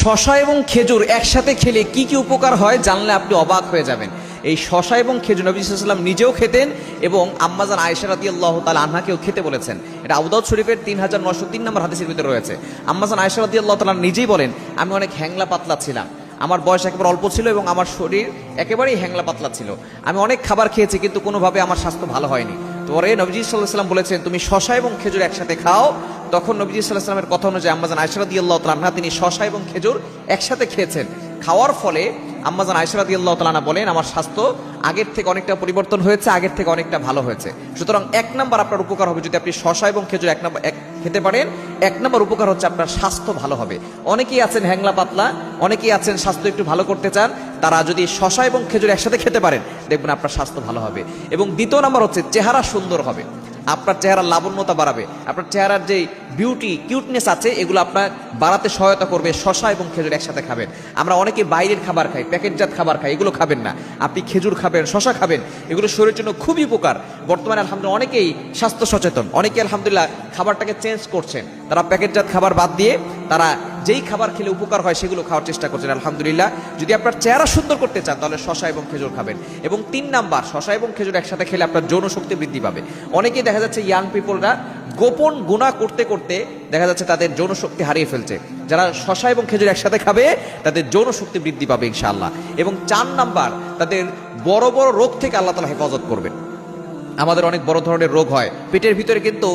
শশা এবং খেজুর একসাথে খেলে কি কি উপকার হয় জানলে আপনি অবাক হয়ে যাবেন। এই শশা এবং খেজুর নবী সাল্লাল্লাহু আলাইহি ওয়াসাল্লাম নিজেও খেতেন এবং আম্মাজান আয়েশা রাদিয়াল্লাহু তাআলা আনহাকেও খেতে বলেছেন। এটা আবু দাউদ শরীফের 3903 নম্বর হাদিসের ভিতরে রয়েছে। আম্মাজান আয়েশা রাদিয়াল্লাহু তাআলা নিজেই বলেন, আমি অনেক হ্যাংলা পাতলা ছিলাম, আমার বয়স একেবারে অল্প ছিল এবং আমার শরীর একেবারেই হ্যাংলা পাতলা ছিল। আমি অনেক খাবার খেয়েছি কিন্তু কোনোভাবে আমার স্বাস্থ্য ভালো হয়নি। পরে নবীজি সাল্লাল্লাহু আলাইহি ওয়াসাল্লাম বলেছেন, তুমি শশা এবং খেজুর একসাথে খাও। তখন নবীজি সাল্লাল্লাহু আলাইহি ওয়াসাল্লামের কথা অনুযায়ী আম্মাজান আয়েশা রাদিয়াল্লাহু তাআলা আনহা তিনি শশা এবং খেজুর একসাথে খেয়েছেন। খাওয়ার ফলে আম্মাজান আয়েশা রাদিয়াল্লাহু তাআলা আনহা বলেন, আমার স্বাস্থ্য আগের থেকে অনেকটা পরিবর্তন হয়েছে, আগের থেকে অনেকটা ভালো হয়েছে। সুতরাং এক নাম্বার আপনার উপকার হবে যদি আপনি শশা এবং খেজুর এক খেতে পারেন। এক নাম্বার উপকার হচ্ছে আপনার স্বাস্থ্য ভালো হবে। অনেকেই আছেন হ্যাংলা পাতলা, অনেকেই আছেন স্বাস্থ্য একটু ভালো করতে চান, তারা যদি শশা এবং খেজুর একসাথে খেতে পারেন দেখবেন আপনার স্বাস্থ্য ভালো হবে। এবং দ্বিতীয় নাম্বার হচ্ছে চেহারা সুন্দর হবে, আপনার চেহারার লাবণ্যতা বাড়াবে, আপনার চেহারার যে কিউটনেস আছে এগুলো আপনার বাড়াতে সহায়তা করবে শশা এবং খেজুর একসাথে খাবেন। আমরা অনেকে বাইরের খাবার খাই, প্যাকেটজাত খাবার খাই, এগুলো খাবেন না। আপনি খেজুর খাবেন, শশা খাবেন, এগুলো শরীরের জন্য খুবই উপকার। বর্তমানে আলহামদুলিল্লাহ অনেকেই স্বাস্থ্য সচেতন, অনেকেই আলহামদুলিল্লাহ খাবারটাকে চেঞ্জ করছেন, তারা প্যাকেটজাত খাবার বাদ দিয়ে তারা যেই খাবার খেলে উপকার হয় সেগুলো খাওয়ার চেষ্টা করছেন। আলহামদুলিল্লাহ, যদি আপনার চেহারা সুন্দর করতে চান তাহলে শশা এবং খেজুর খাবেন। এবং 3 নাম্বার, শশা এবং খেজুর একসাথে খেলে আপনার যৌন শক্তি বৃদ্ধি পাবে। অনেকেই দেখা যাচ্ছে ইয়াং পিপলরা গোপন গুনাহ করতে করতে দেখা যাচ্ছে তাদের যৌন শক্তি হারিয়ে ফেলছে। যারা শশা এবং খেজুর একসাথে খাবে তাদের যৌন শক্তি বৃদ্ধি পাবে ইনশাআল্লাহ। এবং 4 নাম্বার, তাদের বড় বড় রোগ থেকে আল্লাহ তাআলা হেফাজত করবেন। আমাদের অনেক বড় ধরনের রোগ হয় পেটের ভিতরে, কিন্তু